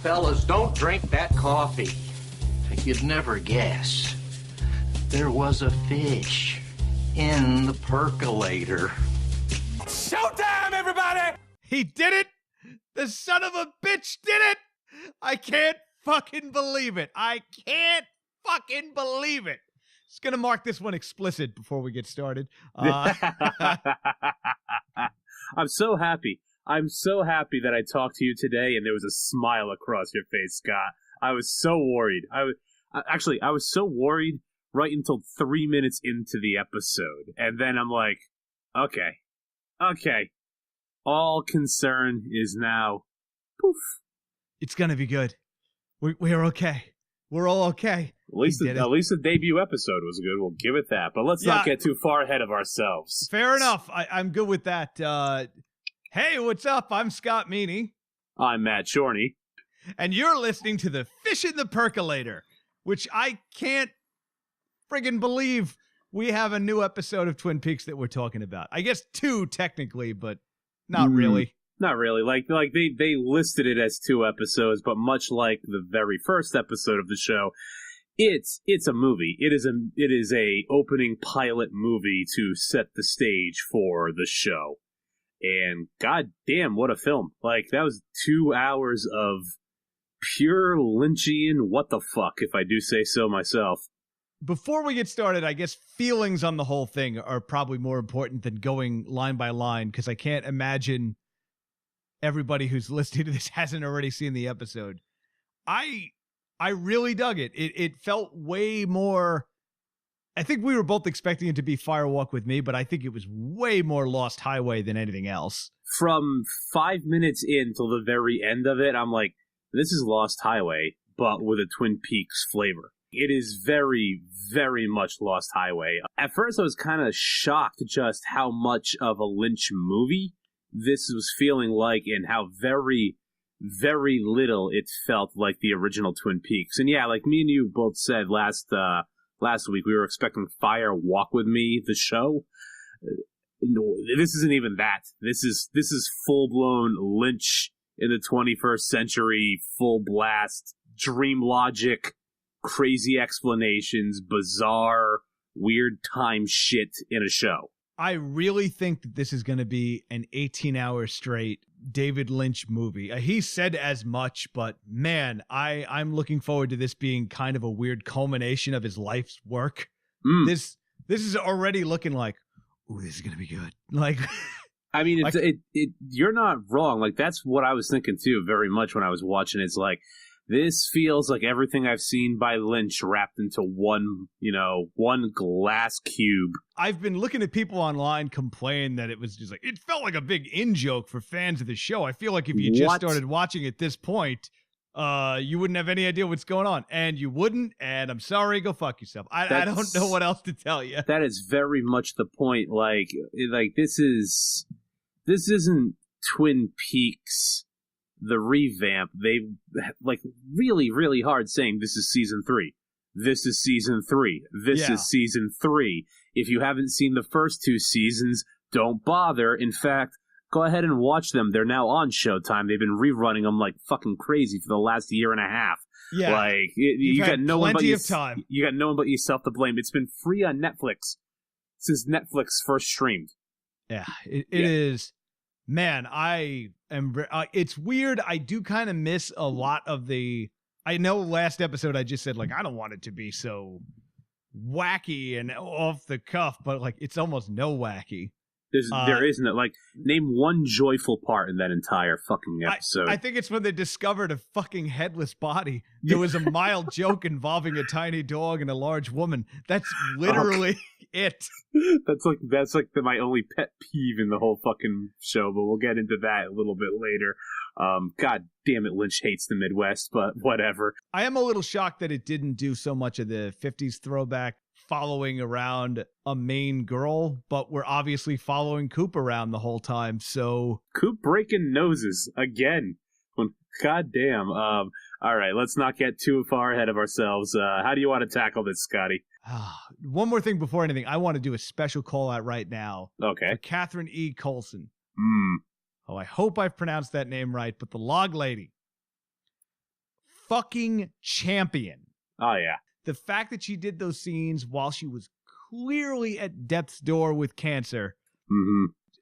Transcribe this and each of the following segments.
Fellas, don't drink that coffee. You'd never guess. There was a fish in the percolator. Showtime, everybody! He did it! The son of a bitch did it! I can't fucking believe it. I can't fucking believe it. Just gonna mark this one explicit before we get started. I'm so happy. I'm so happy that I talked to you today and there was a smile across your face, Scott. I was so worried. I was so worried right until 3 minutes into the episode. And then I'm like, okay. All concern is now poof. It's gonna be good. We're okay. We're all okay. At least the debut episode was good. We'll give it that. But let's not get too far ahead of ourselves. Fair enough. I'm good with that. Hey, what's up? I'm Scott Meany. I'm Matt Shorney. And you're listening to The Fish in the Percolator, which I can't friggin' believe we have a new episode of Twin Peaks that we're talking about. I guess 2 technically, but not really. Not really. Like they listed it as 2 episodes, but much like the very first episode of the show, it's a movie. It is a opening pilot movie to set the stage for the show. And goddamn, what a film. Like, that was 2 hours of pure Lynchian what the fuck, if I do say so myself. Before we get started, I guess feelings on the whole thing are probably more important than going line by line, because I can't imagine everybody who's listening to this hasn't already seen the episode. I really dug it. It felt way more... I think we were both expecting it to be Firewalk with Me, but I think it was way more Lost Highway than anything else. From 5 minutes in till the very end of it, I'm like, this is Lost Highway, but with a Twin Peaks flavor. It is very, very much Lost Highway. At first, I was kind of shocked just how much of a Lynch movie this was feeling like and how very, very little it felt like the original Twin Peaks. And yeah, like me and you both said last week, we were expecting Fire Walk With Me, the show. No, this isn't even that. This is full-blown Lynch in the 21st century, full blast, dream logic, crazy explanations, bizarre, weird time shit in a show. I really think that this is going to be an 18-hour straight David Lynch movie. He said as much, but man, I'm looking forward to this being kind of a weird culmination of his life's work. This is already looking like, ooh, this is going to be good. Like, I mean, you're not wrong. Like, that's what I was thinking too, very much when I was watching it. It's like, this feels like everything I've seen by Lynch wrapped into one glass cube. I've been looking at people online complain that it was just like, it felt like a big in-joke for fans of the show. I feel like if you just started watching at this point, you wouldn't have any idea what's going on. And you wouldn't, and I'm sorry, go fuck yourself. I don't know what else to tell you. That is very much the point. Like this isn't Twin Peaks, the revamp. They like really, really hard saying this is season 3. This is season 3. This is season 3. If you haven't seen the first 2 seasons, don't bother. In fact, go ahead and watch them. They're now on Showtime. They've been rerunning them like fucking crazy for the last year and a half. Yeah, like you got no one but time. You got no one but yourself to blame. It's been free on Netflix since Netflix first streamed. Yeah, it is. Man, I am. It's weird. I do kind of miss a lot of the. I know last episode I just said like I don't want it to be so wacky and off the cuff, but like it's almost no wacky. There isn't it. Like, name one joyful part in that entire fucking episode. I think it's when they discovered a fucking headless body. There was a mild joke involving a tiny dog and a large woman. That's literally it. That's like my only pet peeve in the whole fucking show, but we'll get into that a little bit later. God damn it, Lynch hates the Midwest, but whatever. I am a little shocked that it didn't do so much of the 50s throwback following around a main girl, but we're obviously following Coop around the whole time, so... Coop breaking noses again. God damn. All right, let's not get too far ahead of ourselves. How do you want to tackle this, Scotty? One more thing before anything. I want to do a special call out right now. Okay. For Catherine E. Coulson. Oh, I hope I've pronounced that name right, but the log lady. fucking champion. Oh, yeah. The fact that she did those scenes while she was clearly at death's door with cancer,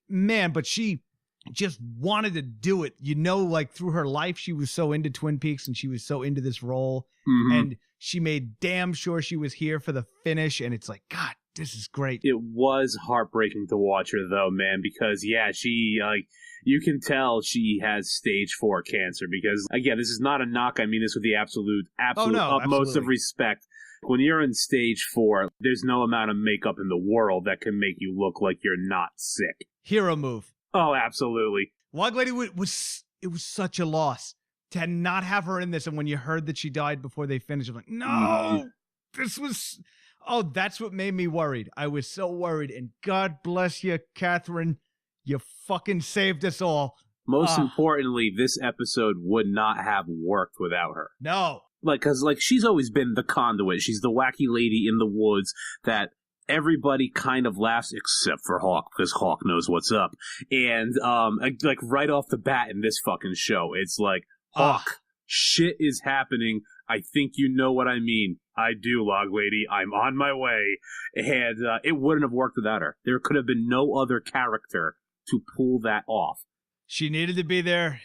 man, but she just wanted to do it. You know, like through her life, she was so into Twin Peaks and she was so into this role. And she made damn sure she was here for the finish. And it's like, God, this is great. It was heartbreaking to watch her, though, man, because, yeah, she, you can tell she has stage 4 cancer because, again, this is not a knock. I mean this with the absolute utmost of respect. When you're in stage 4, there's no amount of makeup in the world that can make you look like you're not sick. Hero move. Oh, absolutely. Log Lady it was such a loss to not have her in this. And when you heard that she died before they finished, I'm like, no, this was... Oh, that's what made me worried. I was so worried. And God bless you, Catherine. You fucking saved us all. Most importantly, this episode would not have worked without her. No. Because she's always been the conduit. She's the wacky lady in the woods that everybody kind of laughs, except for Hawk, because Hawk knows what's up. And, right off the bat in this fucking show, it's like, Hawk, shit is happening. I think you know what I mean. I do, Log Lady. I'm on my way. And it wouldn't have worked without her. There could have been no other character to pull that off. She needed to be there.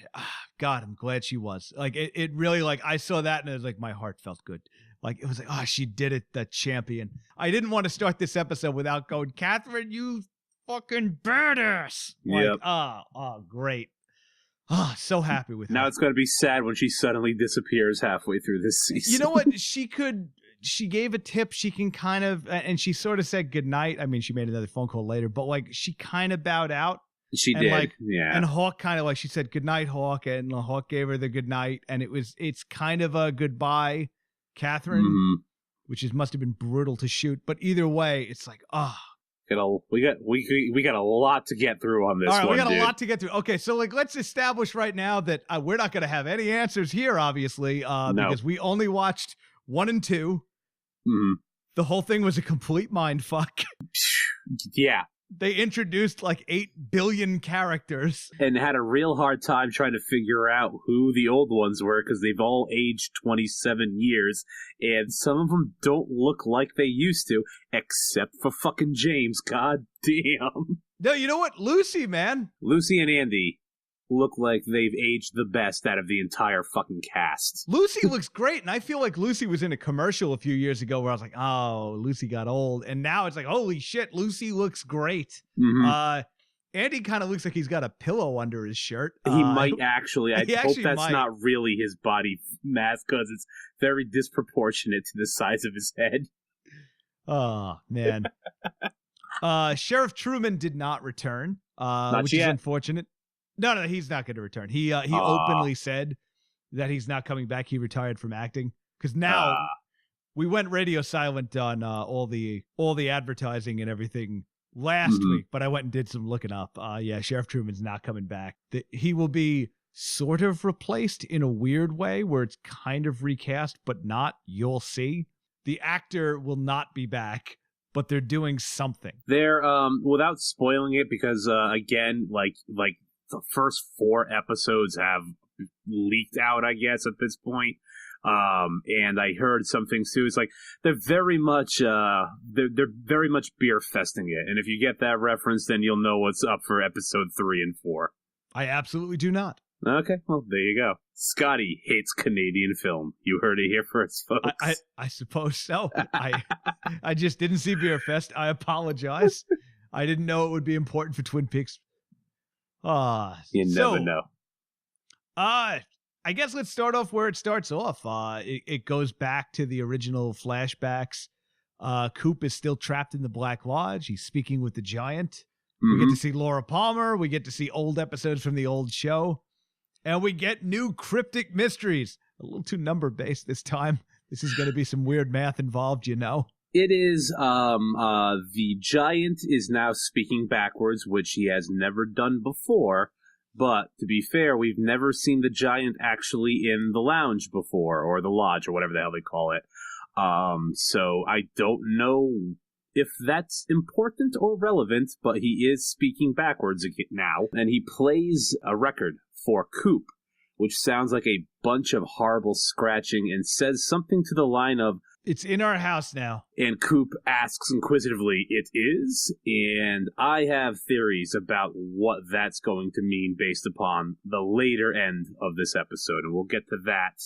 God, I'm glad she was. Like, it really, like, I saw that and it was like, my heart felt good. Like, it was like, she did it, the champion. I didn't want to start this episode without going, Catherine, you fucking badass. Like, great. So happy with her. Now it's going to be sad when she suddenly disappears halfway through this season. You know what? She gave a tip. She can kind of, and she sort of said goodnight. I mean, she made another phone call later, but like she kind of bowed out. She did. Yeah. And Hawk kind of she said goodnight, Hawk, and Hawk gave her the goodnight. And it's kind of a goodbye, Catherine, which must have been brutal to shoot. But either way, it's like, we got a lot to get through on this one. All right, we got a lot to get through. Okay, so let's establish right now that we're not going to have any answers here, obviously, because we only watched 1 and 2. The whole thing was a complete mind fuck. Yeah. They introduced like 8 billion characters. And had a real hard time trying to figure out who the old ones were because they've all aged 27 years. And some of them don't look like they used to, except for fucking James. God damn. No, you know what? Lucy, man. Lucy and Andy look like they've aged the best out of the entire fucking cast. Lucy looks great, and I feel like Lucy was in a commercial a few years ago where I was like, oh, Lucy got old. And now it's like, holy shit, Lucy looks great. Andy kind of looks like he's got a pillow under his shirt. He might actually. I hope that's might. not really his body mass because it's very disproportionate to the size of his head. Oh, man. Sheriff Truman did not return, which yet. is unfortunate. No, he's not going to return. He openly said that he's not coming back. He retired from acting because now we went radio silent on all the advertising and everything last week. But I went and did some looking up. Sheriff Truman's not coming back. He will be sort of replaced in a weird way where it's kind of recast, but not. You'll see. The actor will not be back, but they're doing something. They're without spoiling it because again, like the first 4 episodes have leaked out, I guess, at this point. And I heard some things too. It's like they're very much they're very much beer festing it. And if you get that reference, then you'll know what's up for episode 3 and 4. I absolutely do not. Okay, well, there you go. Scotty hates Canadian film. You heard it here first, folks. I suppose so. I just didn't see Beer Fest. I apologize. I didn't know it would be important for Twin Peaks. You never know. I guess let's start off where it starts off. It goes back to the original flashbacks. Coop is still trapped in the Black Lodge. He's speaking with the giant. We get to see Laura Palmer. We get to see old episodes from the old show. And we get new cryptic mysteries. A little too number-based this time. This is going to be some weird math involved, you know. It is, the giant is now speaking backwards, which he has never done before. But, to be fair, we've never seen the giant actually in the lounge before, or the lodge, or whatever the hell they call it. So I don't know if that's important or relevant, but he is speaking backwards now. And he plays a record for Coop. which sounds like a bunch of horrible scratching and says something to the line of, "It's in our house now." And Coop asks inquisitively, "It is?" And I have theories about what that's going to mean based upon the later end of this episode, and we'll get to that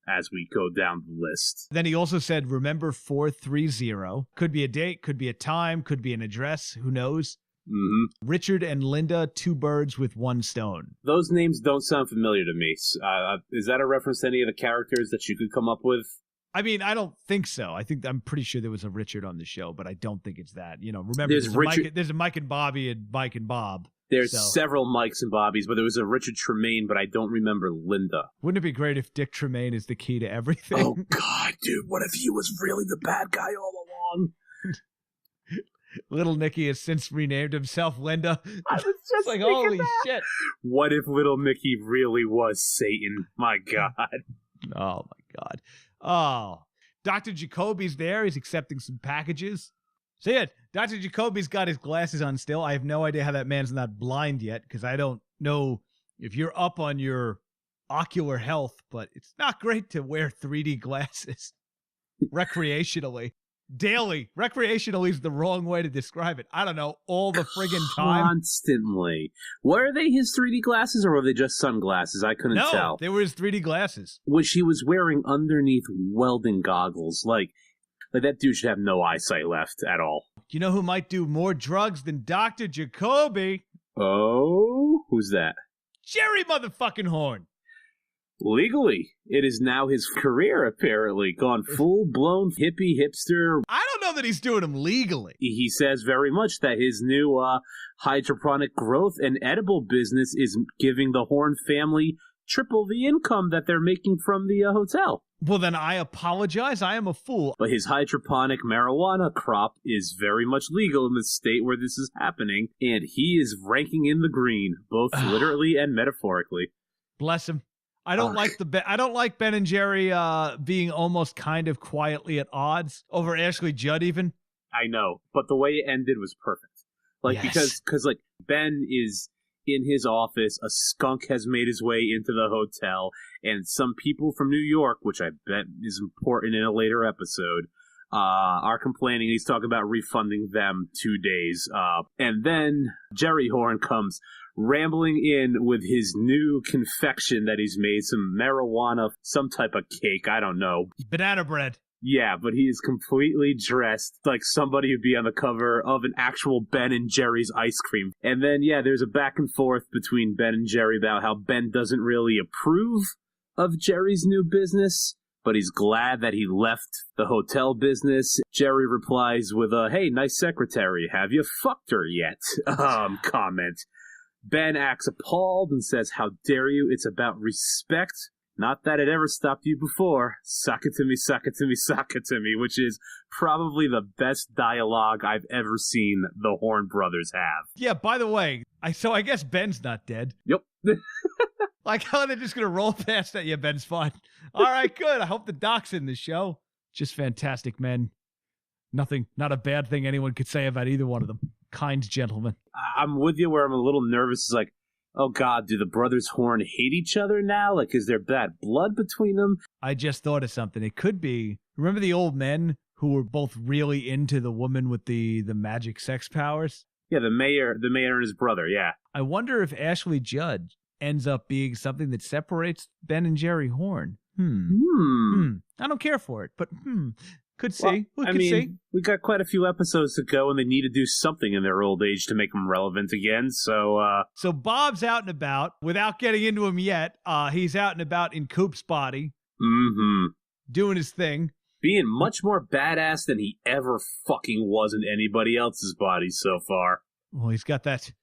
as we go down the list. Then he also said, "Remember 430. Could be a date, could be a time, could be an address. Who knows? Mm-hmm. Richard and Linda, 2 birds with 1 stone. Those names don't sound familiar to me. Is that a reference to any of the characters that you could come up with? I mean, I don't think so. I'm pretty sure there was a Richard on the show, but I don't think it's that. Remember, there's a Mike and Bobby and Mike and Bob. There's several Mikes and Bobbies, but there was a Richard Tremaine, but I don't remember Linda. Wouldn't it be great if Dick Tremaine is the key to everything? Oh, God, dude. What if he was really the bad guy all along? Little Nicky has since renamed himself Linda. I was just like, holy shit. What if Little Nicky really was Satan? My God. Oh, my God. Oh, Dr. Jacoby's there. He's accepting some packages. See it. Dr. Jacoby's got his glasses on still. I have no idea how that man's not blind yet, because I don't know if you're up on your ocular health, but it's not great to wear 3D glasses recreationally. Daily. Recreationally is the wrong way to describe it. I don't know. All the friggin' time. Constantly. Were they his 3D glasses or were they just sunglasses? I couldn't tell. No, they were his 3D glasses. Which he was wearing underneath welding goggles. Like that dude should have no eyesight left at all. You know who might do more drugs than Dr. Jacoby? Oh? Who's that? Jerry motherfucking Horn. Legally. It is now his career, apparently. Gone full-blown hippie hipster. I don't know that he's doing them legally. He says very much that his new hydroponic growth and edible business is giving the Horn family triple the income that they're making from the hotel. Well, then I apologize. I am a fool. But his hydroponic marijuana crop is very much legal in the state where this is happening, and he is ranking in the green, both literally and metaphorically. Bless him. I don't like Ben and Jerry being almost kind of quietly at odds over Ashley Judd even. I know, but the way it ended was perfect. Because Ben is in his office, a skunk has made his way into the hotel, and some people from New York, which I bet is important in a later episode, are complaining. He's talking about refunding them 2 days. And then Jerry Horn comes rambling in with his new confection that he's made, some marijuana, some type of cake, I don't know. Banana bread. Yeah, but he is completely dressed like somebody who'd be on the cover of an actual Ben and Jerry's ice cream. And then, there's a back and forth between Ben and Jerry about how Ben doesn't really approve of Jerry's new business, but he's glad that he left the hotel business. Jerry replies with a, "Hey, nice secretary. Have you fucked her yet?" comment. Ben acts appalled and says, "How dare you? It's about respect. Not that it ever stopped you before. Suck it to me, suck it to me, suck it to me," which is probably the best dialogue I've ever seen the Horn brothers have. Yeah, by the way, I guess Ben's not dead. Yep. Like how they're just going to roll past that. Yeah, Ben's fine. All right, good. I hope the doc's in the show. Just fantastic men. Nothing, not a bad thing anyone could say about either one of them. Kind gentlemen. I'm with you where I'm a little nervous. It's like, oh God, do the brothers Horn hate each other now? Like, is there bad blood between them? I just thought of something. It could be, remember the old men who were both really into the woman with the magic sex powers? Yeah, the mayor and his brother, yeah. I wonder if Ashley Judd ends up being something that separates Ben and Jerry Horn. I don't care for it, but could see. Well, see. We got quite a few episodes to go, and they need to do something in their old age to make them relevant again. So Bob's out and about. Without getting into him yet, he's out and about in Coop's body, doing his thing, being much more badass than he ever fucking was in anybody else's body so far. Well, he's got that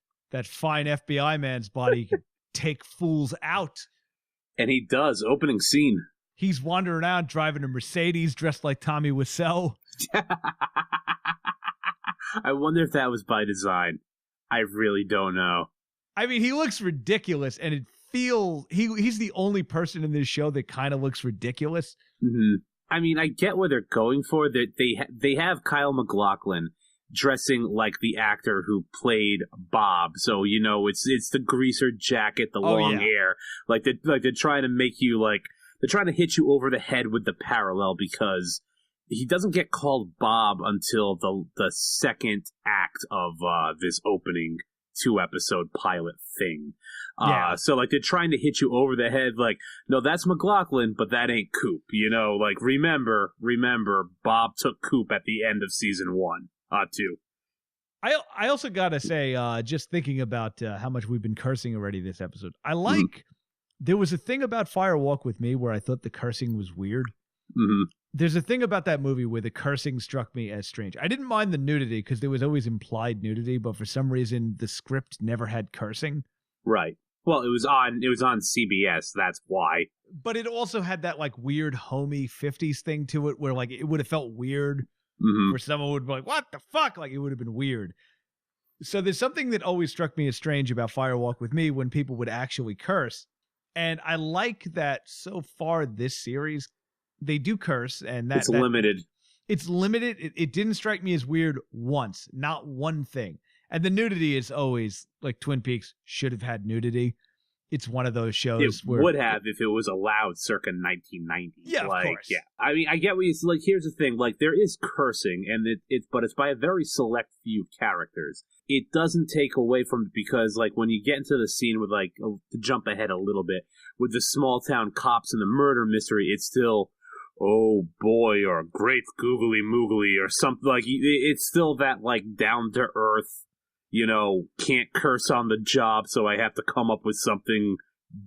fine FBI man's body. He can take fools out, and he does. Opening scene. He's wandering around driving a Mercedes dressed like Tommy Wiseau. I wonder if that was by design. I really don't know. I mean, he looks ridiculous, and it feels he's the only person in this show that kind of looks ridiculous. Mm-hmm. I mean, I get what they're going for. They have Kyle MacLachlan dressing like the actor who played Bob. So, you know, it's the greaser jacket, the long hair. Like they're trying to make you they're trying to hit you over the head with the parallel, because he doesn't get called Bob until the second act of this opening 2-episode pilot thing. So they're trying to hit you over the head, like, no, that's McLaughlin, but that ain't Coop. You know, like, remember, Bob took Coop at the end of season 1, 2. I also gotta say, just thinking about how much we've been cursing already this episode, I like, there was a thing about Fire Walk with Me where I thought the cursing was weird. Mm-hmm. There's a thing about that movie where the cursing struck me as strange. I didn't mind the nudity because there was always implied nudity, but for some reason the script never had cursing. Right. Well, it was on CBS, that's why. But it also had that like weird homey 50s thing to it where like it would have felt weird for someone who would be like, what the fuck? Like it would have been weird. So there's something that always struck me as strange about Fire Walk with Me when people would actually curse. And I like that so far this series, they do curse, and that's limited. It's limited. It didn't strike me as weird once, not one thing. And the nudity is always like Twin Peaks should have had nudity. It's one of those shows where would have if it was allowed circa 1990. Yeah, of course. Yeah. I mean, I get what you like. Here's the thing: like, there is cursing, and but it's by a very select few characters. It doesn't take away from it, because like when you get into the scene with to jump ahead a little bit with the small town cops and the murder mystery, it's still, oh boy, or great googly moogly or something. Like, it's still that like down to earth, you know, can't curse on the job, so I have to come up with something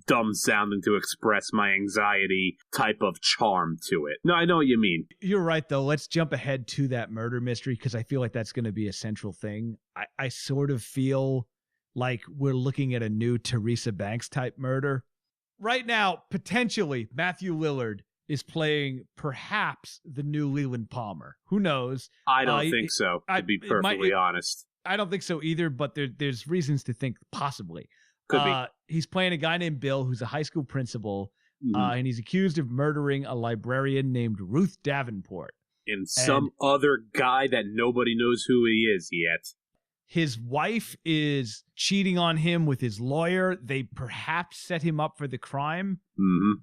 dumb sounding to express my anxiety type of charm to it. No, I know what you mean. You're right, though. Let's jump ahead to that murder mystery, because I feel like that's going to be a central thing. I sort of feel like we're looking at a new Teresa Banks type murder. Right now, potentially, Matthew Lillard is playing perhaps the new Leland Palmer. Who knows? I don't think so, to be perfectly honest. I don't think so either, but there's reasons to think possibly. Could be. He's playing a guy named Bill who's a high school principal, and he's accused of murdering a librarian named Ruth Davenport. And some other guy that nobody knows who he is yet. His wife is cheating on him with his lawyer. They perhaps set him up for the crime,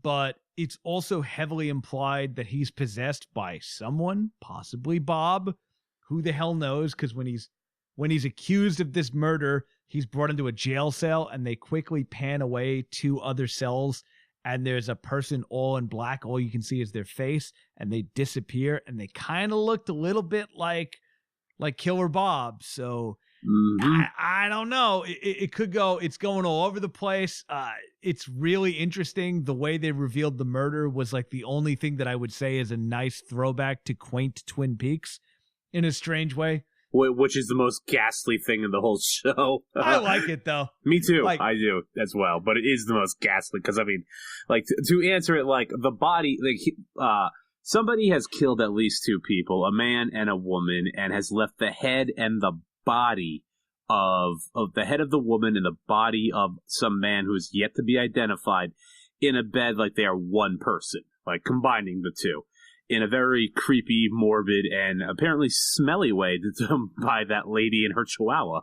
but it's also heavily implied that he's possessed by someone, possibly Bob. Who the hell knows? Because when he's accused of this murder, he's brought into a jail cell, and they quickly pan away to other cells, and there's a person all in black. All you can see is their face, and they disappear, and they kind of looked a little bit like Killer Bob. So I don't know. It could go. It's going all over the place. It's really interesting. The way they revealed the murder was like the only thing that I would say is a nice throwback to quaint Twin Peaks in a strange way. Which is the most ghastly thing in the whole show. I like it, though. Me too. I do as well. But it is the most ghastly because, I mean, like, to answer it, like, the body, like, somebody has killed at least 2 people, a man and a woman, and has left the head and the body of the head of the woman and the body of some man who is yet to be identified in a bed like they are one person, like combining the two. In a very creepy, morbid, and apparently smelly way by that lady and her chihuahua,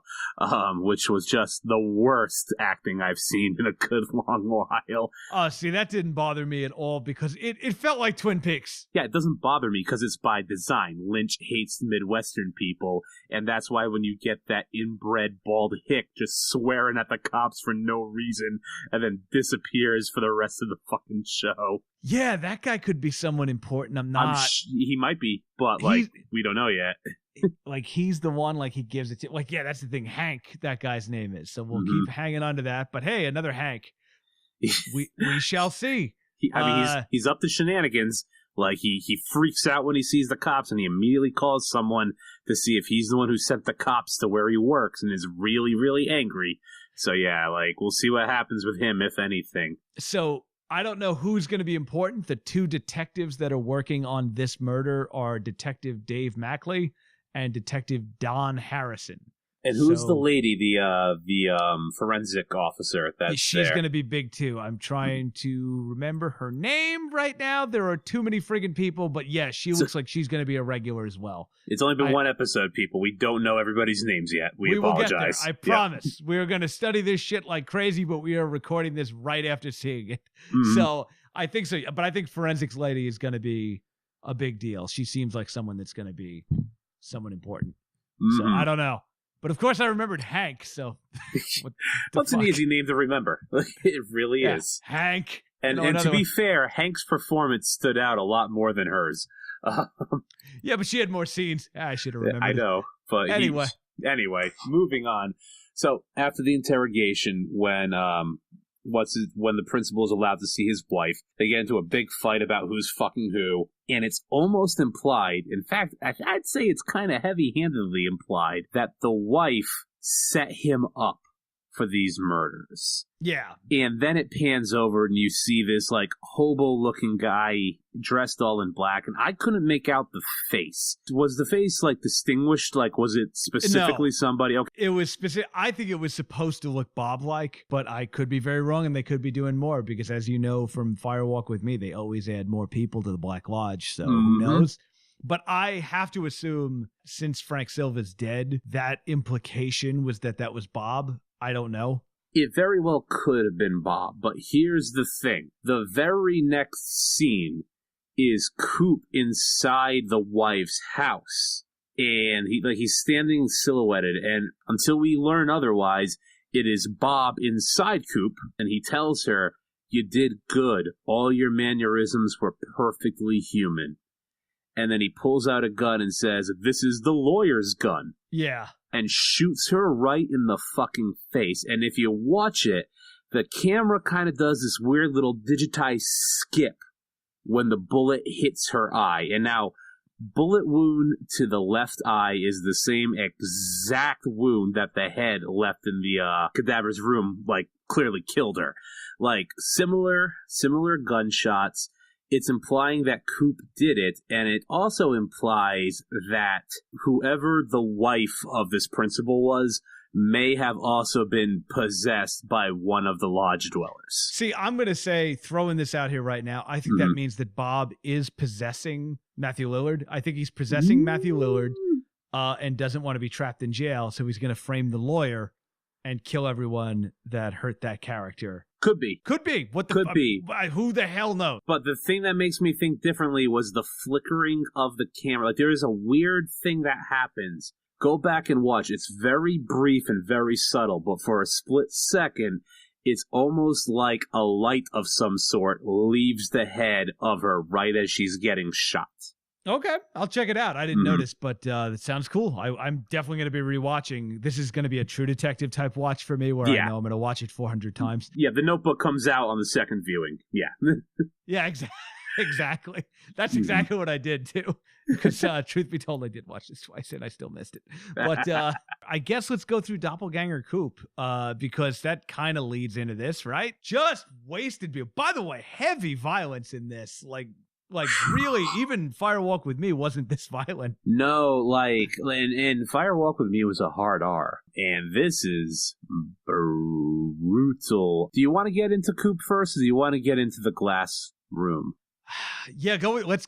which was just the worst acting I've seen in a good long while. Oh, see, that didn't bother me at all because it felt like Twin Peaks. Yeah, it doesn't bother me because it's by design. Lynch hates Midwestern people, and that's why when you get that inbred bald hick just swearing at the cops for no reason and then disappears for the rest of the fucking show. Yeah, that guy could be someone important. I'm not. He might be, but like we don't know yet. Like he's the one. Like he gives it to. Like yeah, that's the thing. Hank, that guy's name is. So we'll keep hanging on to that. But hey, another Hank. we shall see. He's up to shenanigans. Like he freaks out when he sees the cops, and he immediately calls someone to see if he's the one who sent the cops to where he works, and is really, really angry. So yeah, like we'll see what happens with him, if anything. So. I don't know who's going to be important. The 2 detectives that are working on this murder are Detective Dave Mackley and Detective Don Harrison. And who's the lady, the forensic officer that's She's going to be big, too. I'm trying to remember her name right now. There are too many friggin' people, but yeah, she looks like she's going to be a regular as well. It's only been one episode, people. We don't know everybody's names yet. We apologize. Will get there. I promise. We're going to study this shit like crazy, but we are recording this right after seeing it. Mm-hmm. So I think so. But I think forensics lady is going to be a big deal. She seems like someone that's going to be someone important. Mm-hmm. So I don't know. But of course I remembered Hank, so... That's an easy name to remember. It really is. Hank. And to be fair, Hank's performance stood out a lot more than hers. Yeah, but she had more scenes. I should have remembered. I know, but anyway, moving on. So after the interrogation, when the principal is allowed to see his wife, they get into a big fight about who's fucking who, and it's almost implied, in fact, I'd say it's kind of heavy-handedly implied, that the wife set him up for these murders. Yeah. And then it pans over and you see this, like, hobo-looking guy dressed all in black, and I couldn't make out the face. Was the face, like, distinguished? Like, was it specifically somebody? Okay. It was specific. I think it was supposed to look Bob-like, but I could be very wrong, and they could be doing more, because as you know from Firewalk with Me, they always add more people to the Black Lodge, so who knows? But I have to assume, since Frank Silva's dead, that implication was that was Bob. I don't know. It very well could have been Bob, but here's the thing. The very next scene is Coop inside the wife's house. And he's standing silhouetted, and until we learn otherwise, it is Bob inside Coop, and he tells her, "You did good. All your mannerisms were perfectly human." And then he pulls out a gun and says, "This is the lawyer's gun." Yeah. And shoots her right in the fucking face. And if you watch it, the camera kind of does this weird little digitized skip when the bullet hits her eye. And now, bullet wound to the left eye is the same exact wound that the head left in the cadaver's room, like, clearly killed her. Like, similar gunshots. It's implying that Coop did it, and it also implies that whoever the wife of this principal was may have also been possessed by one of the lodge dwellers. See, I'm going to say, throwing this out here right now, I think that means that Bob is possessing Matthew Lillard. I think he's possessing Matthew Lillard and doesn't want to be trapped in jail, so he's going to frame the lawyer and kill everyone that hurt that character. Could be. Could be. Who the hell knows? But the thing that makes me think differently was the flickering of the camera. Like, there is a weird thing that happens. Go back and watch. It's very brief and very subtle, but for a split second, it's almost like a light of some sort leaves the head of her right as she's getting shot. Okay, I'll check it out. I didn't notice, but it sounds cool. I'm definitely going to be rewatching. This is going to be a True Detective type watch for me, where I know I'm going to watch it 400 times. Yeah, The Notebook comes out on the second viewing. Yeah. Yeah, exactly. That's exactly what I did, too. Because truth be told, I did watch this twice, and I still missed it. But I guess let's go through Doppelganger Coop, because that kind of leads into this, right? Just wasted me. By the way, heavy violence in this. Like, really, even Firewalk with Me wasn't this violent. No, like, and Firewalk with Me was a hard R. And this is brutal. Do you want to get into Coop first, or do you want to get into the glass room? Yeah,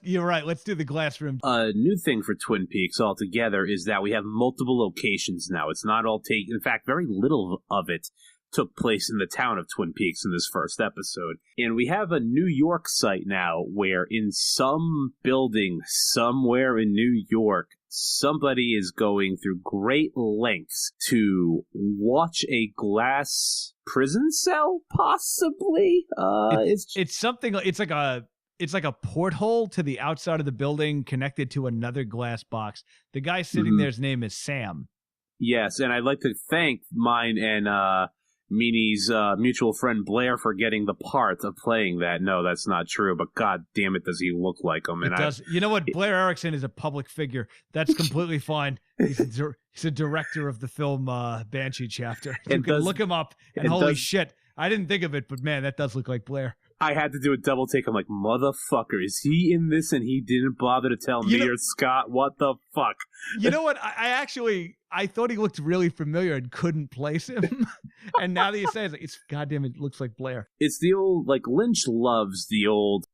you're right. Let's do the glass room. A new thing for Twin Peaks altogether is that we have multiple locations now. It's not all in fact, very little of it took place in the town of Twin Peaks in this first episode. And we have a New York site now where in some building somewhere in New York, somebody is going through great lengths to watch a glass prison cell, possibly. It's something. It's like a porthole to the outside of the building connected to another glass box. The guy sitting there's name is Sam. Yes, and I'd like to thank mine and Meanie's mutual friend Blair for getting the part of playing that. No, that's not true, but god damn it, does he look like him. And it does. You know what? Blair Erickson is a public figure. That's completely fine. He's a director of the film Banshee Chapter. You can look him up, and holy shit, I didn't think of it, but man, that does look like Blair. I had to do a double take. I'm like, motherfucker, is he in this and he didn't bother to tell me or Scott? What the fuck? You know what? I thought he looked really familiar and couldn't place him. And now that you say it's goddamn, it looks like Blair. It's the old, like, Lynch loves the old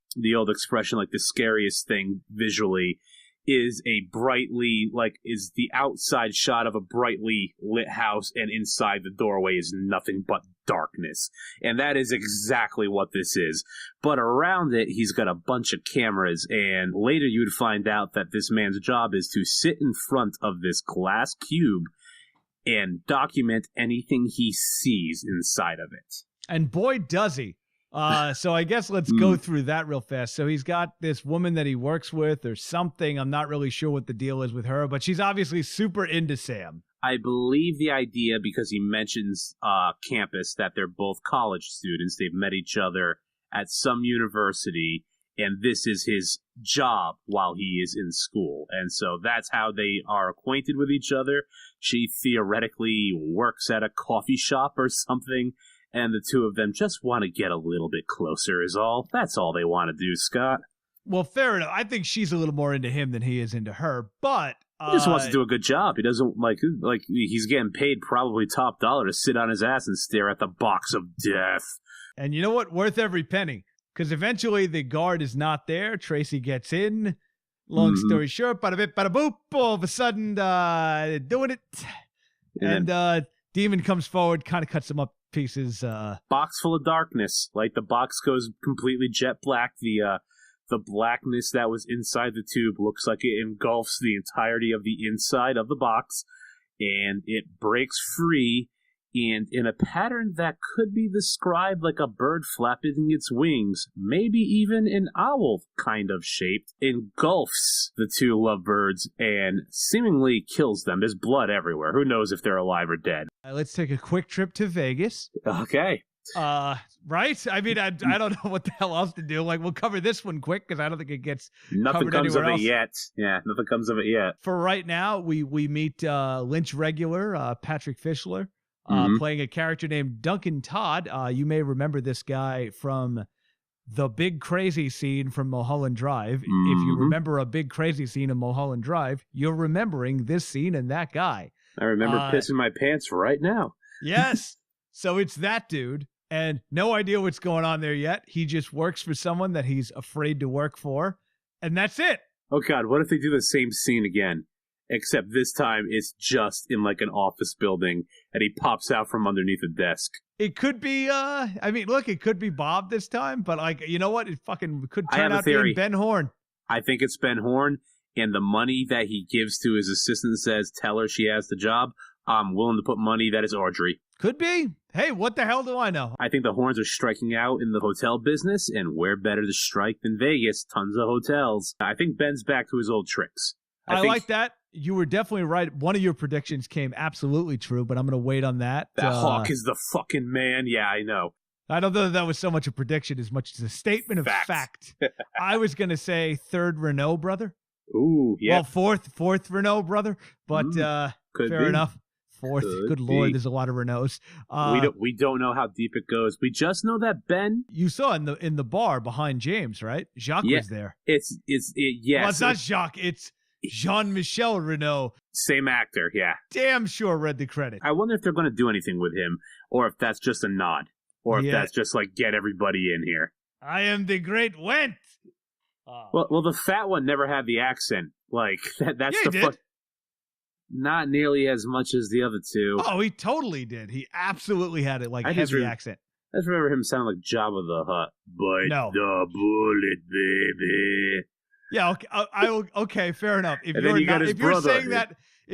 expression, like, the scariest thing visually is is the outside shot of a brightly lit house, and inside the doorway is nothing but darkness. And that is exactly what this is. But around it, he's got a bunch of cameras, and later you would find out that this man's job is to sit in front of this glass cube and document anything he sees inside of it. And boy, does he. So I guess let's go through that real fast. So he's got this woman that he works with or something. I'm not really sure what the deal is with her, but she's obviously super into Sam. I believe the idea, because he mentions campus, that they're both college students. They've met each other at some university, and this is his job while he is in school. And so that's how they are acquainted with each other. She theoretically works at a coffee shop or something, and the two of them just want to get a little bit closer is all. That's all they want to do, Scott. Well, fair enough. I think she's a little more into him than he is into her, but... he just wants to do a good job. He doesn't, like he's getting paid probably top dollar to sit on his ass and stare at the box of death. And you know what? Worth every penny. Because eventually the guard is not there. Tracy gets in. Long story short, bada bip, bada boop. All of a sudden, doing it. And Demon comes forward, kind of cuts him up pieces. Box full of darkness. Like, the box goes completely jet black. The blackness that was inside the tube looks like it engulfs the entirety of the inside of the box, and it breaks free, and in a pattern that could be described like a bird flapping its wings, maybe even an owl kind of shaped, engulfs the two lovebirds and seemingly kills them. There's blood everywhere. Who knows if they're alive or dead? Let's take a quick trip to Vegas. Okay. Right? I mean, I don't know what the hell else to do. Like, we'll cover this one quick because I don't think it gets nothing covered comes of anywhere it else. yet. Yeah, nothing comes of it yet. For right now, we meet Lynch regular Patrick Fischler playing a character named Duncan Todd. You may remember this guy from the big crazy scene from Mulholland Drive. If you remember a big crazy scene in Mulholland Drive, you're remembering this scene and that guy. I remember pissing my pants right now. Yes. So it's that dude. And no idea what's going on there yet. He just works for someone that he's afraid to work for. And that's it. Oh, God, what if they do the same scene again? Except this time it's just in, like, an office building, and he pops out from underneath a desk. It could be, it could be Bob this time, but, like, you know what? It fucking could turn out being Ben Horn. I think it's Ben Horn, and the money that he gives to his assistant says, tell her she has the job. I'm willing to put money that is Audrey. Could be. Hey, what the hell do I know? I think the Horns are striking out in the hotel business, and where better to strike than Vegas? Tons of hotels. I think Ben's back to his old tricks. I like that. You were definitely right. One of your predictions came absolutely true, but I'm going to wait on that. That Hawk is the fucking man. Yeah, I know. I don't know that was so much a prediction as much as a statement of fact. I was going to say third Renault brother. Ooh, yeah. Well, fourth Renault brother, but fair enough. Fourth, good Lord, there's a lot of Renaults. We don't know how deep it goes. We just know that Ben. You saw in the bar behind James, right? Jacques was there. Yes. Well, it's not Jacques. It's Jean-Michel Renault. Same actor, yeah. Damn sure read the credit. I wonder if they're going to do anything with him, or if that's just a nod, or if that's just like get everybody in here. I am the great Went. Well, the fat one never had the accent. Like that's the fuck. Not nearly as much as the other two. Oh, he totally did. He absolutely had it, like, heavy accent. I just remember him sounding like Jabba the Hutt. Bite the bullet, baby. Yeah, okay, fair enough. If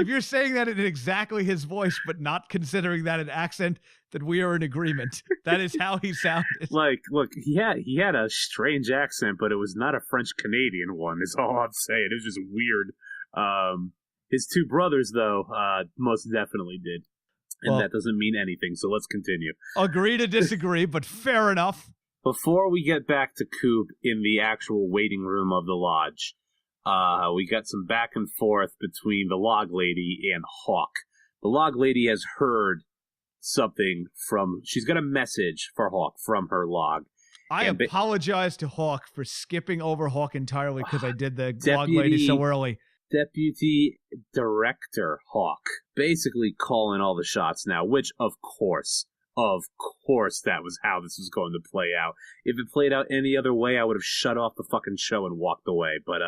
you're saying that in exactly his voice, but not considering that an accent, then we are in agreement. That is how he sounded. Like, look, he had a strange accent, but it was not a French Canadian one. Is all I'm saying. It was just weird. His two brothers, though, most definitely did. And that doesn't mean anything, so let's continue. Agree to disagree, but fair enough. Before we get back to Coop in the actual waiting room of the lodge, we got some back and forth between the log lady and Hawk. The log lady has heard something she's got a message for Hawk from her log. I apologize to Hawk for skipping over Hawk entirely because I did the log lady so early. Deputy Director Hawk, basically calling all the shots now, which, of course, that was how this was going to play out. If it played out any other way, I would have shut off the fucking show and walked away. But,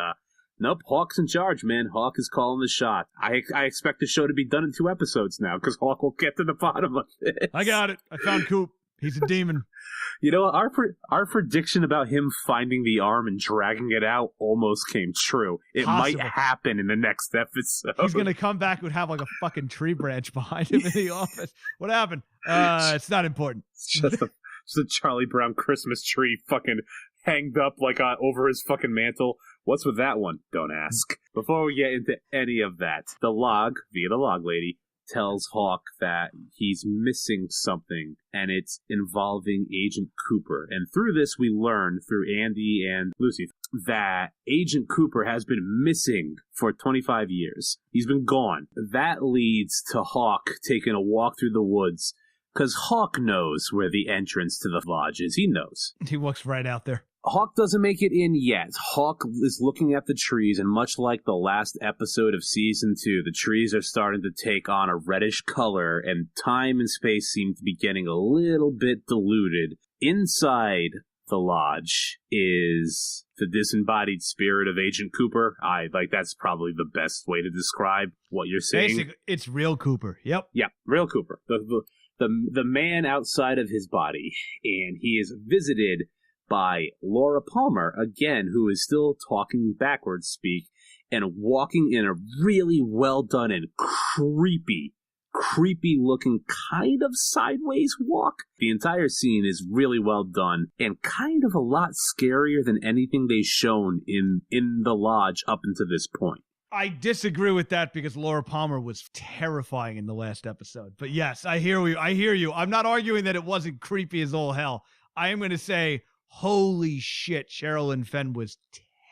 nope, Hawk's in charge, man. Hawk is calling the shot. I expect the show to be done in 2 episodes now, because Hawk will get to the bottom of it. I got it. I found Coop. He's a demon. You know, our prediction about him finding the arm and dragging it out almost came true. It might happen in the next episode. He's going to come back and have like a fucking tree branch behind him in the office. What happened? It's not important. It's just a Charlie Brown Christmas tree fucking hanged up like over his fucking mantle. What's with that one? Don't ask. Before we get into any of that, the log, via the log lady, tells Hawk that he's missing something, and it's involving Agent Cooper. And through this, we learn, through Andy and Lucy, that Agent Cooper has been missing for 25 years. He's been gone. That leads to Hawk taking a walk through the woods, because Hawk knows where the entrance to the lodge is. He knows. He walks right out there. Hawk doesn't make it in yet. Hawk is looking at the trees, and much like the last episode of Season 2, the trees are starting to take on a reddish color, and time and space seem to be getting a little bit diluted. Inside the lodge is the disembodied spirit of Agent Cooper. That's probably the best way to describe what you're seeing. Basically, it's real Cooper. Yep. Yeah, real Cooper. The man outside of his body, and he is visited by Laura Palmer, again, who is still talking backwards speak and walking in a really well done and creepy looking kind of sideways walk. The entire scene is really well done and kind of a lot scarier than anything they've shown in the lodge up until this point. I disagree with that because Laura Palmer was terrifying in the last episode. But yes, I hear you. I'm not arguing that it wasn't creepy as all hell. I am going to say, holy shit, Sherilyn Fenn was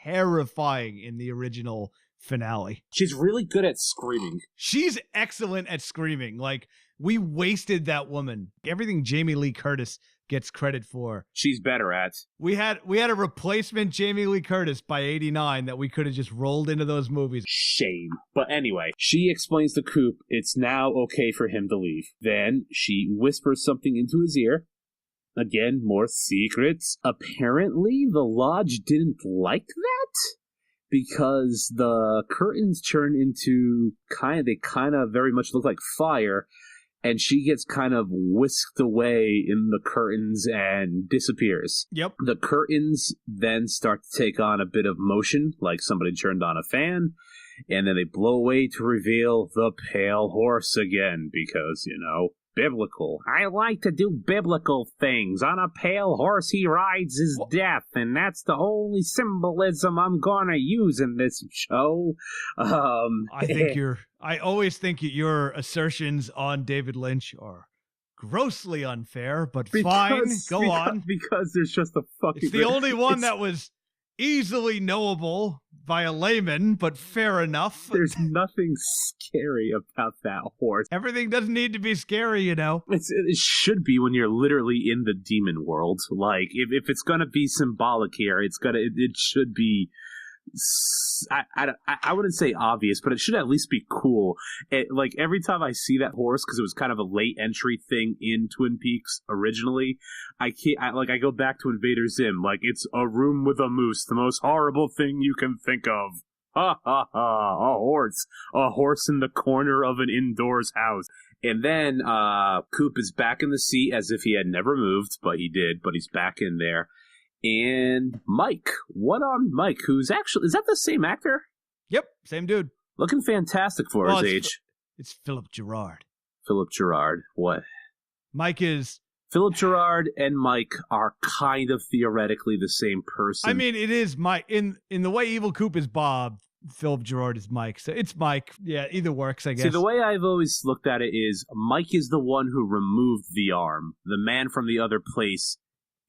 terrifying in the original finale. She's really good at screaming. She's excellent at screaming. Like, we wasted that woman. Everything Jamie Lee Curtis gets credit for, she's better at. We had a replacement Jamie Lee Curtis by 89 that we could have just rolled into those movies. Shame. But anyway, she explains to Coop it's now okay for him to leave. Then she whispers something into his ear. Again, more secrets. Apparently, the lodge didn't like that because the curtains turn into they kind of very much look like fire, and she gets kind of whisked away in the curtains and disappears. Yep. The curtains then start to take on a bit of motion, like somebody turned on a fan, and then they blow away to reveal the pale horse again because, biblical. I like to do biblical things. On a pale horse he rides his death, and that's the only symbolism I'm gonna use in this show. I always think your assertions on David Lynch are grossly unfair, but fine, go on. Because there's just a fucking... It's the only one that was easily knowable by a layman, but fair enough. There's nothing scary about that horse. Everything doesn't need to be scary, It should be when you're literally in the demon world. Like, if it's gonna be symbolic here, it should be... I wouldn't say obvious, but it should at least be cool. Like, every time I see that horse, because it was kind of a late entry thing in Twin Peaks originally, I go back to Invader Zim, like, it's a room with a moose, the most horrible thing you can think of. Ha ha ha, a horse in the corner of an indoors house. And then Coop is back in the seat as if he had never moved, but he did, but he's back in there. And Mike, Mike, who's actually, is that the same actor? Yep, same dude. Looking fantastic for his age. It's Philip Gerard. Philip Gerard, what? Mike is... Philip Gerard and Mike are kind of theoretically the same person. I mean, it is Mike. In the way Evil Coop is Bob, Philip Gerard is Mike. So it's Mike. Yeah, either works, I guess. See, the way I've always looked at it is Mike is the one who removed the arm. The man from the other place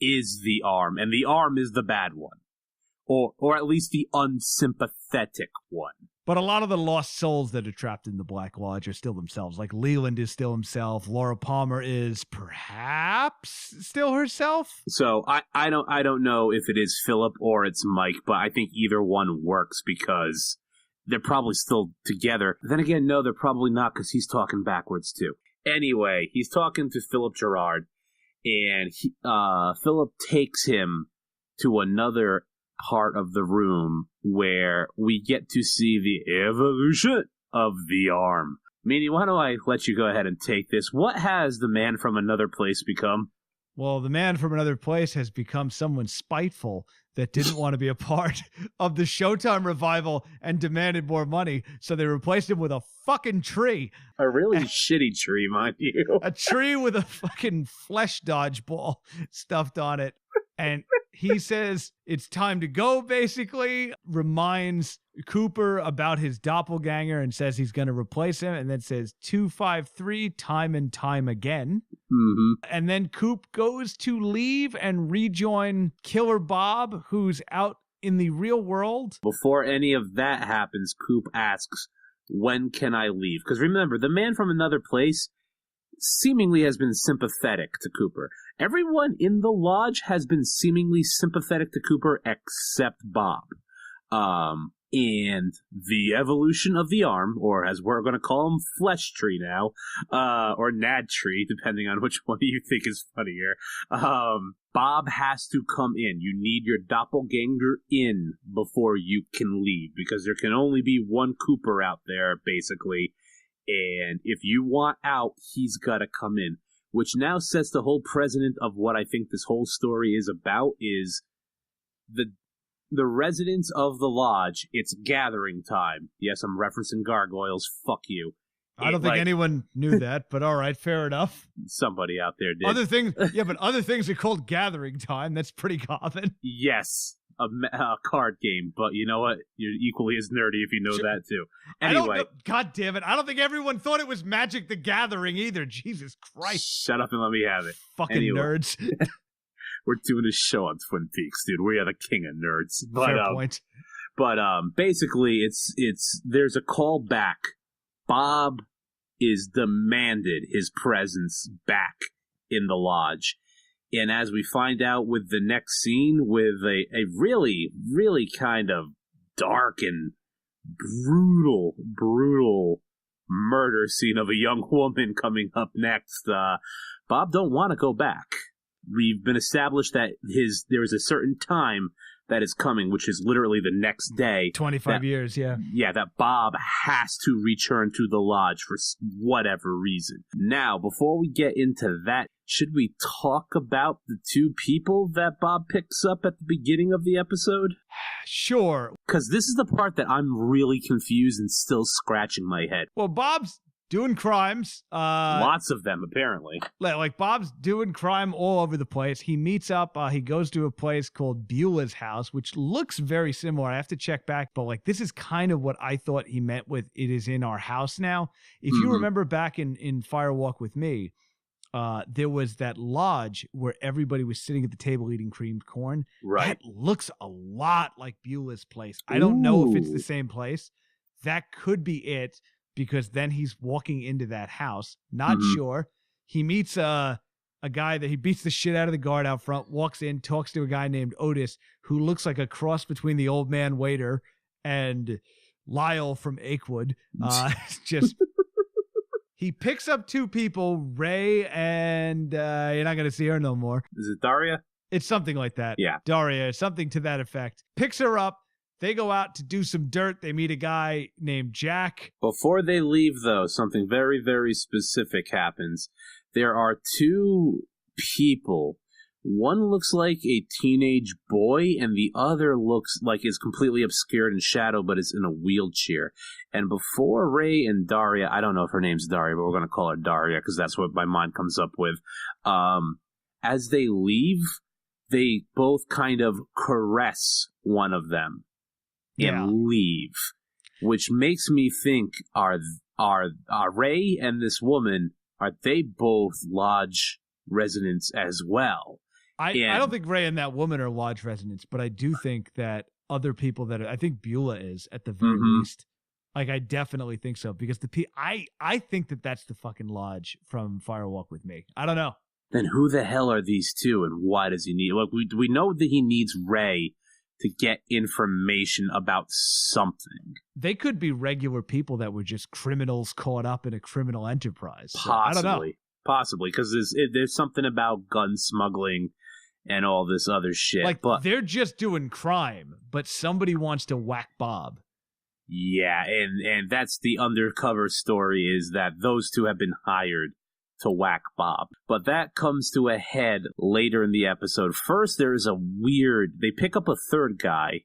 is the arm, and the arm is the bad one. or at least the unsympathetic one. But a lot of the lost souls that are trapped in the Black Lodge are still themselves. Like Leland is still himself. Laura Palmer is perhaps still herself. So I don't know if it is Philip or it's Mike, but I think either one works because they're probably still together. Then again, no, they're probably not because he's talking backwards too. Anyway, he's talking to Philip Gerard, and Philip takes him to another part of the room where we get to see the evolution of the arm. Meanie, why don't I let you go ahead and take this? What has the man from another place become? Well, the man from another place has become someone spiteful that didn't want to be a part of the Showtime revival and demanded more money, so they replaced him with a fucking tree. A really shitty tree, mind you. A tree with a fucking flesh dodgeball stuffed on it. And he says it's time to go, basically, reminds Cooper about his doppelganger and says he's going to replace him, and then says 253 time and time again. Mm-hmm. And then Coop goes to leave and rejoin Killer Bob, who's out in the real world. Before any of that happens, Coop asks, when can I leave? Because remember, the man from another place seemingly has been sympathetic to Cooper. Everyone in the lodge has been seemingly sympathetic to Cooper except Bob. And the evolution of the arm, or as we're going to call him, Flesh Tree now, or Nad Tree, depending on which one you think is funnier. Bob has to come in. You need your doppelganger in before you can leave, because there can only be one Cooper out there, basically. And if you want out, he's got to come in. Which now sets the whole precedent of what I think this whole story is about, is the residents of the lodge. It's gathering time. Yes, I'm referencing gargoyles. Fuck you. I don't think anyone knew that, but all right, fair enough. Somebody out there did. Other things are called gathering time. That's pretty common. Yes, a card game, but you know what? You're equally as nerdy if you know that too. Anyway, God damn it! I don't think everyone thought it was Magic the Gathering either. Jesus Christ! Shut up and let me have it. Fucking nerds. We're doing a show on Twin Peaks, dude. We are the king of nerds. Fair point. But basically, it's there's a call back. Bob is demanded his presence back in the lodge. And as we find out with the next scene, with a really, really kind of dark and brutal murder scene of a young woman coming up next, Bob don't want to go back. We've been established that there is a certain time that is coming, which is literally the next day. 25 years, yeah. Yeah, that Bob has to return to the lodge for whatever reason. Now, before we get into that, should we talk about the two people that Bob picks up at the beginning of the episode? Sure. Because this is the part that I'm really confused and still scratching my head. Well, Bob's doing crimes. Lots of them, apparently. Like Bob's doing crime all over the place. He meets up. He goes to a place called Beulah's house, which looks very similar. I have to check back, but like this is kind of what I thought he meant with "it is in our house now." If you remember back in Firewalk with Me, there was that lodge where everybody was sitting at the table eating creamed corn. Right. That looks a lot like Beulah's place. I don't know if it's the same place. That could be it, because then he's walking into that house. Not sure. He meets a guy that he beats the shit out of the guard out front, walks in, talks to a guy named Otis, who looks like a cross between the old man waiter and Lyle from Akewood. Just... He picks up two people, Ray and you're not going to see her no more. Is it Daria? It's something like that. Yeah. Daria, something to that effect. Picks her up. They go out to do some dirt. They meet a guy named Jack. Before they leave, though, something very, very specific happens. There are two people. One looks like a teenage boy, and the other looks like is completely obscured in shadow, but is in a wheelchair. And before Ray and Daria, I don't know if her name's Daria, but we're going to call her Daria because that's what my mind comes up with. As they leave, they both kind of caress one of them and leave, which makes me think: are Ray and this woman, are they both lodge residents as well? I don't think Ray and that woman are lodge residents, but I do think that other people that I think Beulah is at the very least. Like, I definitely think so, because I think that that's the fucking lodge from Fire Walk with Me. I don't know. Then who the hell are these two, and why does he need? Look, we know that he needs Ray to get information about something. They could be regular people that were just criminals caught up in a criminal enterprise. So, Possibly, I don't know. Possibly, because there's something about gun smuggling and all this other shit. Like, but they're just doing crime, but somebody wants to whack Bob. Yeah, and that's the undercover story, is that those two have been hired to whack Bob. But that comes to a head later in the episode. First, there's they pick up a third guy.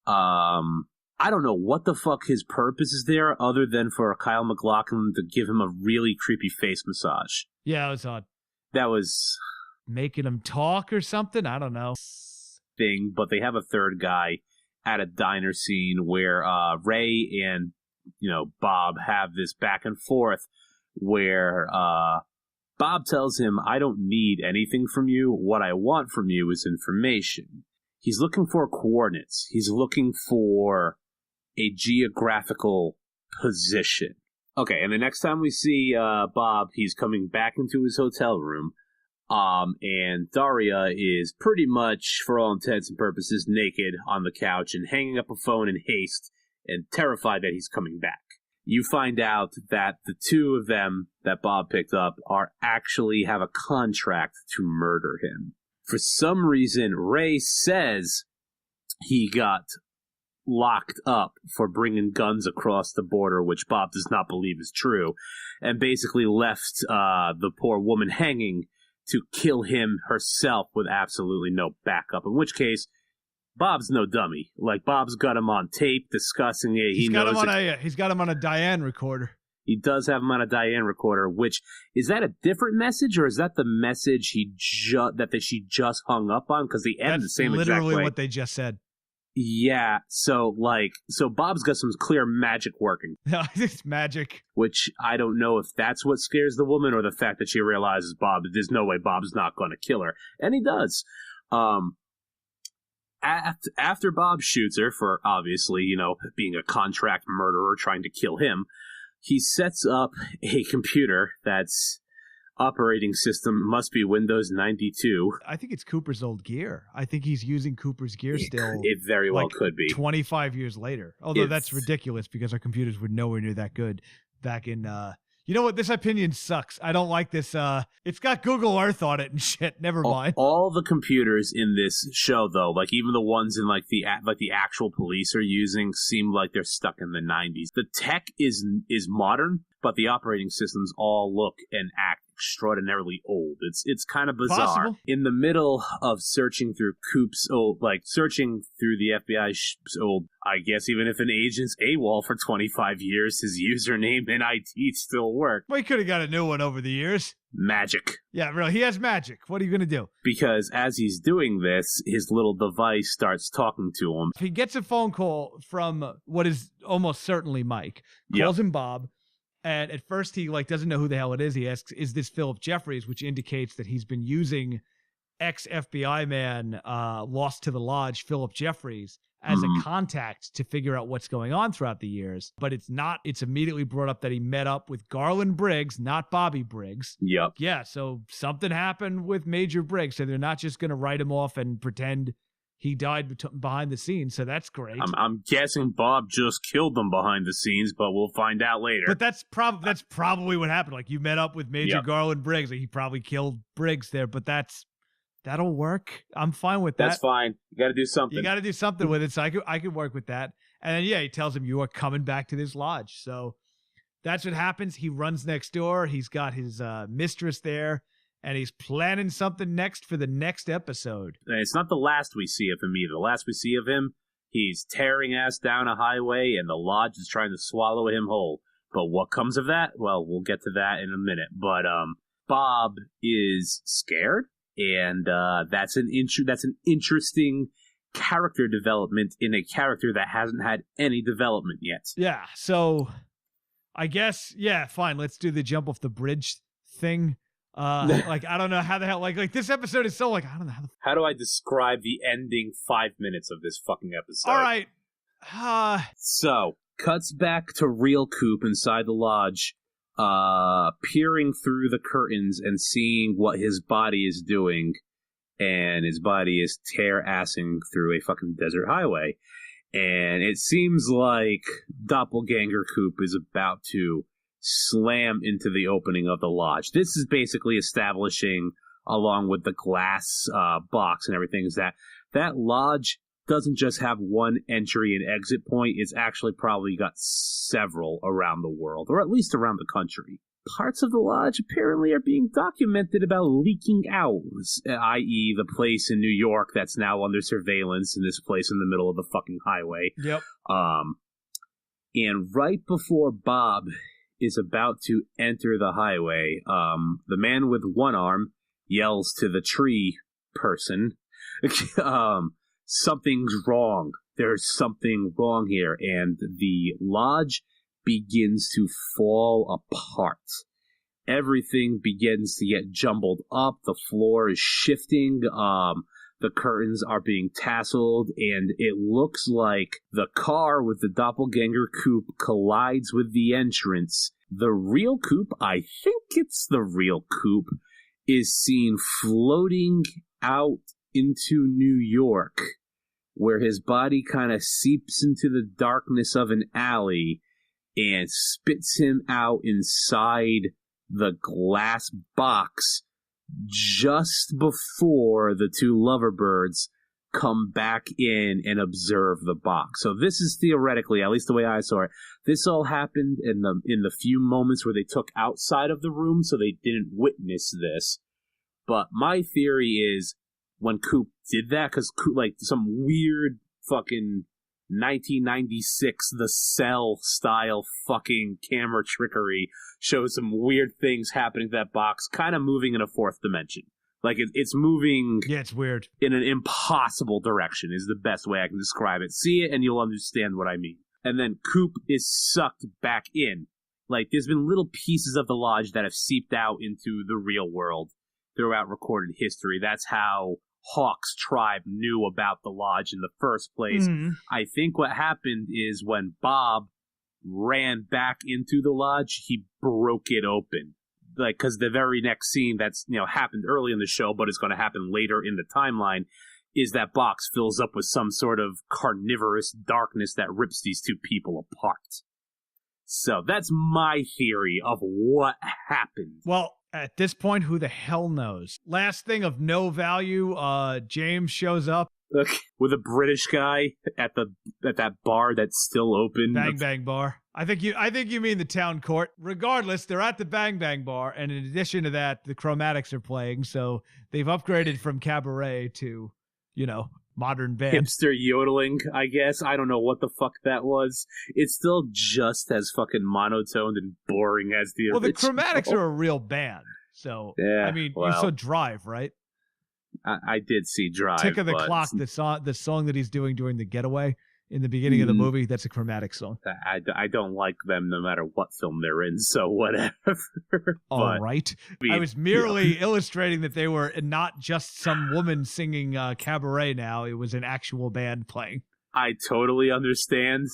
I don't know what the fuck his purpose is there, other than for Kyle MacLachlan to give him a really creepy face massage. Yeah, that was odd. That was... making him talk or something? I don't know. Thing, but they have a third guy at a diner scene where Ray and, Bob have this back and forth where Bob tells him, I don't need anything from you. What I want from you is information. He's looking for coordinates. He's looking for a geographical position. Okay, and the next time we see Bob, he's coming back into his hotel room. And Daria is pretty much, for all intents and purposes, naked on the couch and hanging up a phone in haste and terrified that he's coming back. You find out that the two of them that Bob picked up actually have a contract to murder him. For some reason, Ray says he got locked up for bringing guns across the border, which Bob does not believe is true, and basically left the poor woman hanging to kill him herself with absolutely no backup, in which case Bob's no dummy. Like, Bob's got him on tape discussing it. He's got him on a Diane recorder. He does have him on a Diane recorder, which, is that a different message, or is that the message she just hung up on? Because they end the same exact way. That's literally what they just said. Yeah, so Bob's got some clear magic working. It's magic. Which I don't know if that's what scares the woman, or the fact that she realizes there's no way Bob's not going to kill her. And he does. After Bob shoots her for, obviously, being a contract murderer trying to kill him, he sets up a computer that's operating system must be Windows 92. I think it's Cooper's old gear. I think he's using Cooper's gear still. It very well could be. 25 years later. Although that's ridiculous, because our computers were nowhere near that good back in... You know what? This opinion sucks. I don't like this. It's got Google Earth on it and shit. Never mind. All the computers in this show, though, like even the ones in the actual police are using, seem like they're stuck in the 90s. The tech is modern, but the operating systems all look and act extraordinarily old. It's kind of bizarre. Possible. In the middle of searching through Coop's old, searching through the FBI's old, I guess even if an agent's AWOL for 25 years, his username and ID still work. Well, he could have got a new one over the years. Magic. Yeah, really. He has magic. What are you going to do? Because as he's doing this, his little device starts talking to him. He gets a phone call from what is almost certainly Mike. Calls him Bob. And at first he doesn't know who the hell it is. He asks, is this Philip Jeffries? Which indicates that he's been using ex-FBI man lost to the lodge, Philip Jeffries, as a contact to figure out what's going on throughout the years. But it's not. It's immediately brought up that he met up with Garland Briggs, not Bobby Briggs. Yep. Yeah, so something happened with Major Briggs. So they're not just going to write him off and pretend he died behind the scenes, so that's great. I'm guessing Bob just killed them behind the scenes, but we'll find out later. But that's probably what happened. Like, you met up with Major Garland Briggs. Like, he probably killed Briggs there, but that'll work. I'm fine with that. That's fine. You got to do something. You got to do something with it, so I could work with that. And then, he tells him, you are coming back to this lodge. So that's what happens. He runs next door. He's got his mistress there. And he's planning something next for the next episode. It's not the last we see of him either. The last we see of him, he's tearing ass down a highway, and the lodge is trying to swallow him whole. But what comes of that? Well, we'll get to that in a minute. But Bob is scared, and that's an interesting character development in a character that hasn't had any development yet. Yeah, so I guess, fine. Let's do the jump off the bridge thing. Like, I don't know how the hell, like this episode is so like, I don't know how do I describe the ending 5 minutes of this fucking episode? All right. So, cuts back to real Coop inside the lodge, peering through the curtains and seeing what his body is doing. And his body is tear-assing through a fucking desert highway. And it seems like Doppelganger Coop is about to slam into the opening of the lodge. This is basically establishing, along with the glass box and everything, is that lodge doesn't just have one entry and exit point. It's actually probably got several around the world, or at least around the country. Parts of the lodge apparently are being documented about leaking out, i.e. the place in New York that's now under surveillance and this place in the middle of the fucking highway. Yep. And right before Bob is about to enter the highway, the man with one arm yells to the tree person, something's wrong. There's something wrong here. And the lodge begins to fall apart. Everything begins to get jumbled up. The floor is shifting. The curtains are being tasseled, and it looks like the car with the doppelganger Coop collides with the entrance. The real Coop, I think it's the real Coop, is seen floating out into New York, where his body kind of seeps into the darkness of an alley and spits him out inside the glass box just before the two loverbirds come back in and observe the box. So this is theoretically, at least the way I saw it, this all happened in the few moments where they took outside of the room, so they didn't witness this. But my theory is when Coop did that, because like some weird fucking 1996 The Cell style fucking camera trickery shows some weird things happening to that box, kind of moving in a fourth dimension. Like it's moving. Yeah, it's weird. In an impossible direction is the best way I can describe it. See it and you'll understand what I mean. And then Coop is sucked back in. Like there's been little pieces of the lodge that have seeped out into the real world throughout recorded history. That's how Hawk's tribe knew about the lodge in the first place. Mm-hmm. I think what happened is when Bob ran back into the lodge, he broke it open. Like, because the very next scene that's, happened early in the show, but it's going to happen later in the timeline, is that box fills up with some sort of carnivorous darkness that rips these two people apart. So that's my theory of what happened. Well, at this point, who the hell knows? Last thing of no value, James shows up. With a British guy at that bar that's still open. Bang Bang Bar. I think you mean the town court. Regardless, they're at the Bang Bang Bar, and in addition to that, the Chromatics are playing, so they've upgraded from cabaret to, modern band. Hipster yodeling, I guess. I don't know what the fuck that was. It's still just as fucking monotoned and boring as the original. Well, the Chromatics are a real band, so, yeah, you saw Drive, right? I did see Drive. Tick of the Clock, the song that he's doing during the getaway in the beginning of the movie, that's a Chromatic song. I don't like them no matter what film they're in, so whatever. All right. I was merely illustrating that they were not just some woman singing cabaret now. It was an actual band playing. I totally understand,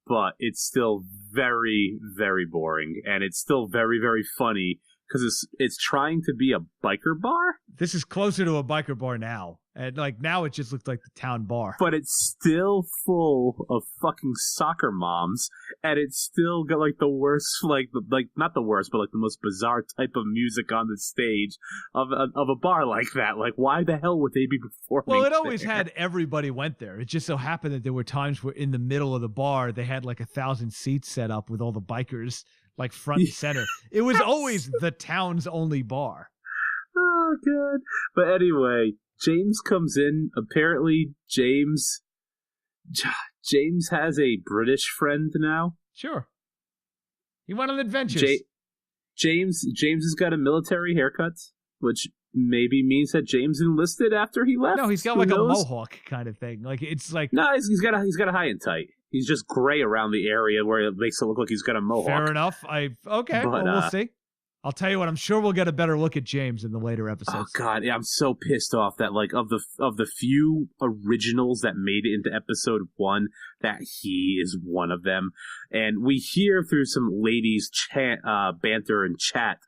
but it's still very, very boring, and it's still very, very funny. Because it's trying to be a biker bar? This is closer to a biker bar now. And, now it just looks like the town bar. But it's still full of fucking soccer moms. And it's still got, the worst, not the worst, but, the most bizarre type of music on the stage of a bar like that. Why the hell would they be performing Well, it always there? had everybody went there. It just so happened that there were times where in the middle of the bar, they had, 1,000 seats set up with all the bikers front and center. It was always the town's only bar. Oh, God. But anyway, James comes in. Apparently, James has a British friend now. Sure. He went on adventures. James has got a military haircut, which maybe means that James enlisted after he left. No, he's got a mohawk kind of thing. No, he's got a high and tight. He's just gray around the area where it makes it look like he's got a mohawk. Fair enough. We'll see. I'll tell you what, I'm sure we'll get a better look at James in the later episodes. Oh God, yeah, I'm so pissed off that like of the few originals that made it into episode 1, that he is one of them. And we hear through some ladies banter and chat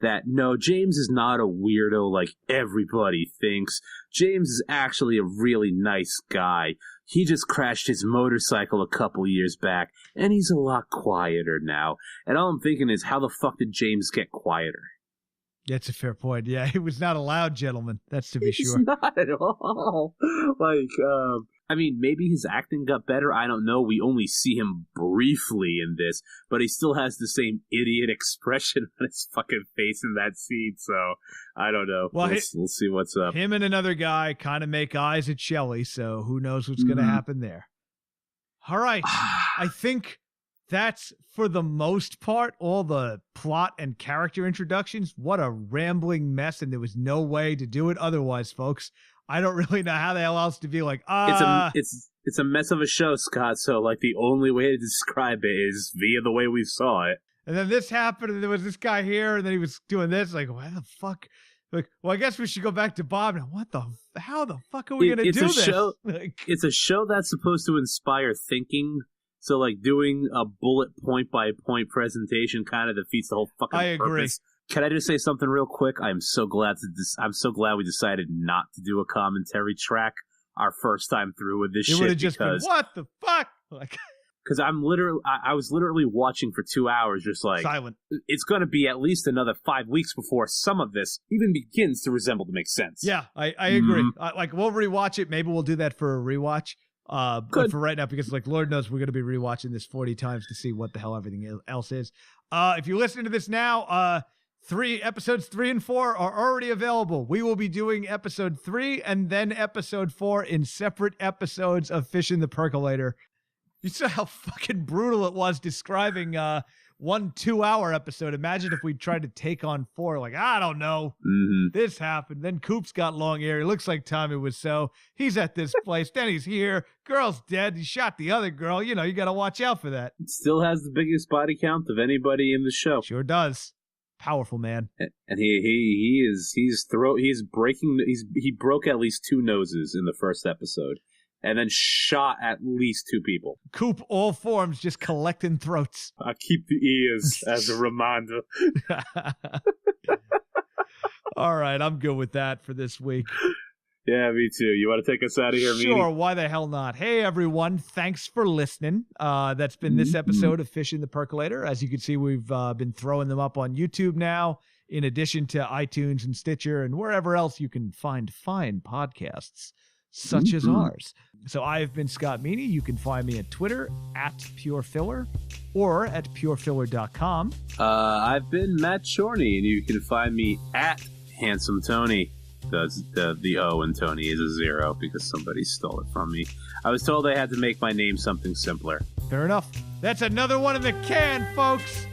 that no, James is not a weirdo like everybody thinks. James is actually a really nice guy. He just crashed his motorcycle a couple years back, and he's a lot quieter now. And all I'm thinking is, how the fuck did James get quieter? That's a fair point. Yeah, he was not a loud gentleman. That's to be He's sure. not at all. Like, I mean, maybe his acting got better. I don't know. We only see him briefly in this, but he still has the same idiot expression on his fucking face in that scene. So I don't know. Well, we'll see what's up. Him and another guy kind of make eyes at Shelley, so who knows what's going to happen there. All right. I think that's, for the most part, all the plot and character introductions. What a rambling mess, and there was no way to do it otherwise, folks. I don't really know how the hell else to be like, It's a mess of a show, Scott, so like the only way to describe it is via the way we saw it. And then this happened, and there was this guy here, and then he was doing this, like, why the fuck? Like, well, I guess we should go back to Bob. Now, how the fuck are we going to do this? It's a show that's supposed to inspire thinking. So, like, doing a bullet point by point presentation kind of defeats the whole fucking I agree. purpose. Can I just say something real quick? I'm so glad we decided not to do a commentary track our first time through with this shit. It would have just been, what the fuck? Like, because I was literally watching for 2 hours, just like silent. It's going to be at least another 5 weeks before some of this even begins to make sense. Yeah, I agree. Like, we'll rewatch it. Maybe we'll do that for a rewatch. But for right now, because like Lord knows we're going to be rewatching this 40 times to see what the hell everything else is. If you're listening to this now, episodes 3 and 4 are already available. We will be doing episode 3 and then episode 4 in separate episodes of Fishing the Percolator. You saw how fucking brutal it was describing 1 2-hour episode. Imagine if we tried to take on 4. Like, I don't know. This happened. Then Coop's got long hair. He looks like Tommy Wiseau. He's at this place. Then he's here. Girl's dead. He shot the other girl. You know, you got to watch out for that. It still has the biggest body count of anybody in the show. Sure does. Powerful man. And he broke at least 2 noses in the first episode. And then shot at least 2 people. Coop, all forms, just collecting throats. I keep the ears as a reminder. All right, I'm good with that for this week. Yeah, me too. You want to take us out of here, Sure, Meanie? why the hell not? Hey, everyone, thanks for listening. That's been this episode of Fishing the Percolator. As you can see, we've been throwing them up on YouTube now, in addition to iTunes and Stitcher and wherever else you can find fine podcasts, such as ours. So I've been Scott Meany. You can find me at Twitter @PureFiller or at purefiller.com. I've been Matt Shorney, and you can find me at Handsome Tony. The O in Tony is a 0 because somebody stole it from me. I was told I had to make my name something simpler. Fair enough. That's another one in the can, folks.